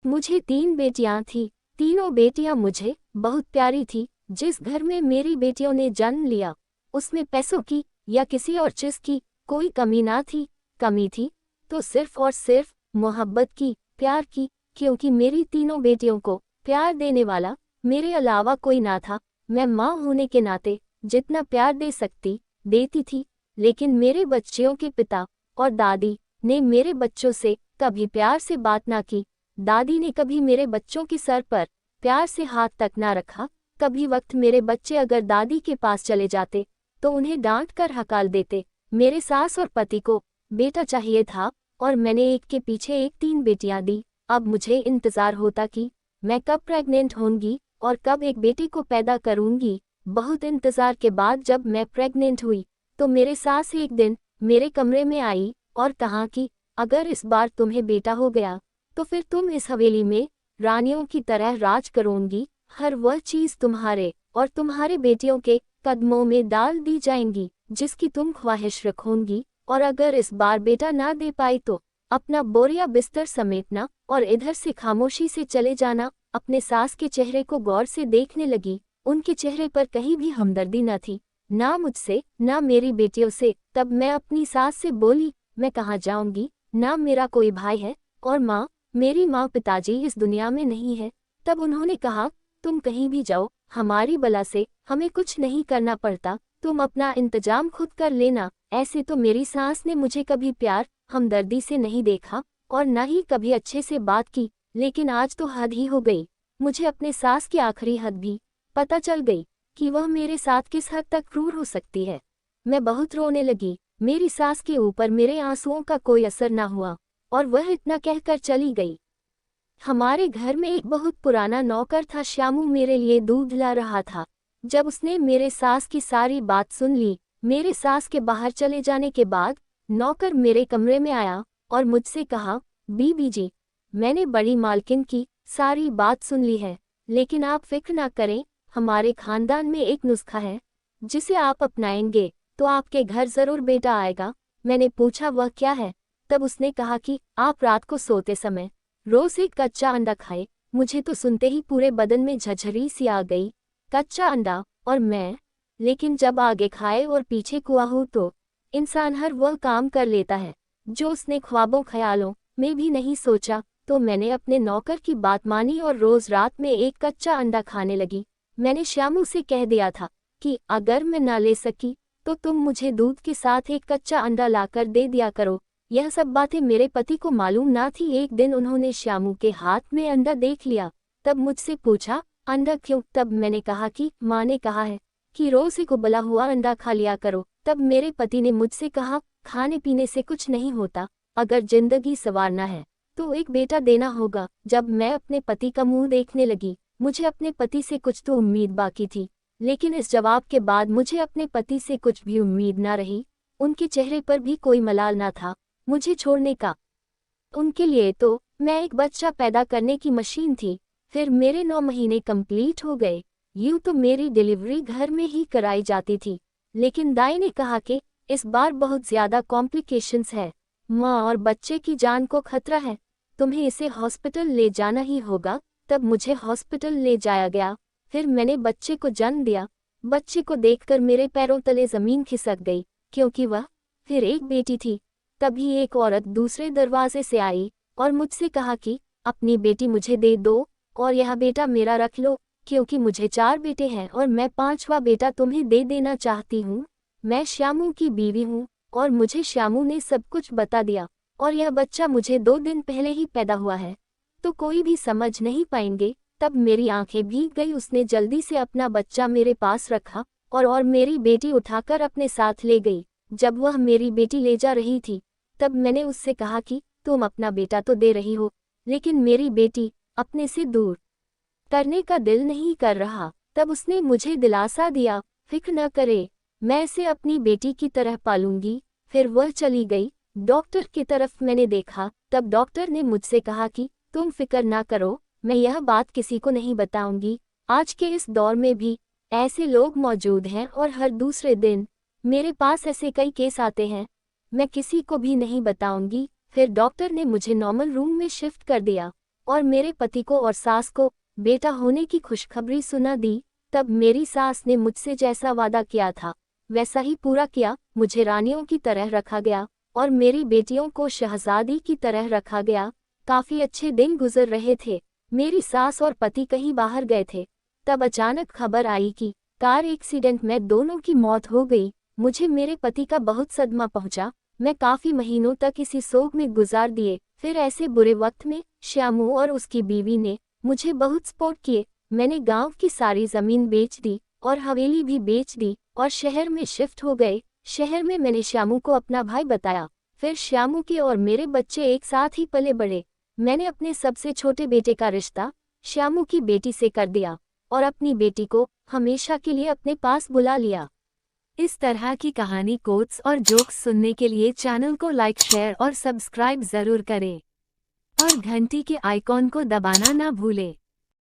मुझे 3 बेटियां थी। तीनों बेटियां मुझे बहुत प्यारी थी। जिस घर में मेरी बेटियों ने जन्म लिया उसमें पैसों की या किसी और चीज की कोई कमी ना थी। कमी थी तो सिर्फ और सिर्फ मोहब्बत की, प्यार की, क्योंकि मेरी तीनों बेटियों को प्यार देने वाला मेरे अलावा कोई ना था। मैं माँ होने के नाते जितना प्यार दे सकती देती थी, लेकिन मेरे बच्चियों के पिता और दादी ने मेरे बच्चों से कभी प्यार से बात ना की। दादी ने कभी मेरे बच्चों के सर पर प्यार से हाथ तक ना रखा। कभी वक्त मेरे बच्चे अगर दादी के पास चले जाते तो उन्हें डांट कर हकाल देते। मेरे सास और पति को बेटा चाहिए था और मैंने एक के पीछे एक 3 बेटियां दी। अब मुझे इंतजार होता कि मैं कब प्रेग्नेंट होंगी और कब एक बेटे को पैदा करूंगी। बहुत इंतजार के बाद जब मैं प्रेग्नेंट हुई तो मेरे सास एक दिन मेरे कमरे में आई और कहा कि अगर इस बार तुम्हें बेटा हो गया तो फिर तुम इस हवेली में रानियों की तरह राज करोगी। हर वह चीज तुम्हारे और तुम्हारे बेटियों के कदमों में डाल दी जाएंगी जिसकी तुम ख्वाहिश रखोगी, और अगर इस बार बेटा ना दे पाई तो अपना बोरिया बिस्तर समेटना और इधर से खामोशी से चले जाना। अपने सास के चेहरे को गौर से देखने लगी। उनके चेहरे पर कहीं भी हमदर्दी न थी, ना मुझसे ना मेरी बेटियों से। तब मैं अपनी सास से बोली, मैं कहाँ जाऊंगी, ना मेरा कोई भाई है और माँ, मेरी माँ पिताजी इस दुनिया में नहीं है। तब उन्होंने कहा, तुम कहीं भी जाओ, हमारी बला से हमें कुछ नहीं करना पड़ता, तुम अपना इंतजाम खुद कर लेना। ऐसे तो मेरी सास ने मुझे कभी प्यार हमदर्दी से नहीं देखा और न ही कभी अच्छे से बात की, लेकिन आज तो हद ही हो गई। मुझे अपने सास की आखिरी हद भी पता चल गई कि वह मेरे साथ किस हद तक क्रूर हो सकती है। मैं बहुत रोने लगी। मेरी सास के ऊपर मेरे आंसुओं का कोई असर न हुआ और वह इतना कहकर चली गई। हमारे घर में एक बहुत पुराना नौकर था। श्यामू मेरे लिए दूध ला रहा था। जब उसने मेरे सास की सारी बात सुन ली, मेरे सास के बाहर चले जाने के बाद नौकर मेरे कमरे में आया और मुझसे कहा, बीबी जी, मैंने बड़ी मालकिन की सारी बात सुन ली है, लेकिन आप फिक्र ना करें, हमारे खानदान में एक नुस्खा है जिसे आप अपनाएंगे तो आपके घर जरूर बेटा आएगा। मैंने पूछा, वह क्या है? तब उसने कहा कि आप रात को सोते समय रोज एक कच्चा अंडा खाए। मुझे तो सुनते ही पूरे बदन में झरझरी सी आ गई। कच्चा अंडा और मैं, लेकिन जब आगे खाए और पीछे कुआ हो तो इंसान हर वह काम कर लेता है जो उसने ख्वाबों ख्यालों में भी नहीं सोचा। तो मैंने अपने नौकर की बात मानी और रोज रात में एक कच्चा अंडा खाने लगी। मैंने श्यामू से कह दिया था कि अगर मैं ना ले सकी तो तुम मुझे दूध के साथ एक कच्चा अंडा लाकर दे दिया करो। यह सब बातें मेरे पति को मालूम ना थी। एक दिन उन्होंने श्यामू के हाथ में अंडा देख लिया। तब मुझसे पूछा, अंडा क्यों? तब मैंने कहा कि माँ ने कहा है कि रोज एक उबला हुआ अंडा खा लिया करो। तब मेरे पति ने मुझसे कहा, खाने पीने से कुछ नहीं होता, अगर जिंदगी संवारना है तो एक बेटा देना होगा। जब मैं अपने पति का मुंह देखने लगी, मुझे अपने पति से कुछ तो उम्मीद बाकी थी, लेकिन इस जवाब के बाद मुझे अपने पति से कुछ भी उम्मीद ना रही। उनके चेहरे पर भी कोई मलाल ना था मुझे छोड़ने का। उनके लिए तो मैं एक बच्चा पैदा करने की मशीन थी। फिर मेरे 9 महीने कंप्लीट हो गए। यूं तो मेरी डिलीवरी घर में ही कराई जाती थी, लेकिन दाई ने कहा कि इस बार बहुत ज्यादा कॉम्प्लिकेशंस है, माँ और बच्चे की जान को खतरा है, तुम्हें इसे हॉस्पिटल ले जाना ही होगा। तब मुझे हॉस्पिटल ले जाया गया। फिर मैंने बच्चे को जन्म दिया। बच्चे को देखकर मेरे पैरों तले जमीन खिसक गई, क्योंकि वह फिर एक बेटी थी। तभी एक औरत दूसरे दरवाजे से आई और मुझसे कहा कि अपनी बेटी मुझे दे दो और यह बेटा मेरा रख लो, क्योंकि मुझे 4 बेटे हैं और मैं 5वां बेटा तुम्हें दे देना चाहती हूँ। मैं श्यामू की बीवी हूँ और मुझे श्यामू ने सब कुछ बता दिया, और यह बच्चा मुझे 2 दिन पहले ही पैदा हुआ है, तो कोई भी समझ नहीं पाएंगे। तब मेरी आंखें भीग गई। उसने जल्दी से अपना बच्चा मेरे पास रखा और मेरी बेटी उठाकर अपने साथ ले गई। जब वह मेरी बेटी ले जा रही थी तब मैंने उससे कहा कि तुम अपना बेटा तो दे रही हो, लेकिन मेरी बेटी अपने से दूर करने का दिल नहीं कर रहा। तब उसने मुझे दिलासा दिया, फिक्र न करे, मैं इसे अपनी बेटी की तरह पालूंगी। फिर वह चली गई। डॉक्टर की तरफ मैंने देखा। तब डॉक्टर ने मुझसे कहा कि तुम फिक्र ना करो, मैं यह बात किसी को नहीं बताऊंगी। आज के इस दौर में भी ऐसे लोग मौजूद हैं और हर दूसरे दिन मेरे पास ऐसे कई केस आते हैं, मैं किसी को भी नहीं बताऊंगी। फिर डॉक्टर ने मुझे नॉर्मल रूम में शिफ्ट कर दिया। और मेरे पति को और सास को बेटा होने की खुशखबरी सुना दी, तब मेरी सास ने मुझसे जैसा वादा किया था वैसा ही पूरा किया। मुझे रानियों की तरह रखा गया और मेरी बेटियों को शहजादी की तरह रखा गया। काफी अच्छे दिन गुजर रहे थे। मेरी सास और पति कहीं बाहर गए थे, तब अचानक खबर आई कि कार एक्सीडेंट में दोनों की मौत हो गई। मुझे मेरे पति का बहुत सदमा पहुंचा। मैं काफी महीनों तक इसी शोक में गुजार दिए। फिर ऐसे बुरे वक्त में श्यामू और उसकी बीवी ने मुझे बहुत सपोर्ट किए। मैंने गांव की सारी जमीन बेच दी और हवेली भी बेच दी और शहर में शिफ्ट हो गए। शहर में मैंने श्यामू को अपना भाई बताया। फिर श्यामू के और मेरे बच्चे एक साथ ही पले बढ़े। मैंने अपने सबसे छोटे बेटे का रिश्ता श्यामू की बेटी से कर दिया और अपनी बेटी को हमेशा के लिए अपने पास बुला लिया। इस तरह की कहानी, कोट्स और जोक्स सुनने के लिए चैनल को लाइक, शेयर और सब्सक्राइब जरूर करें और घंटी के आइकॉन को दबाना ना भूलें।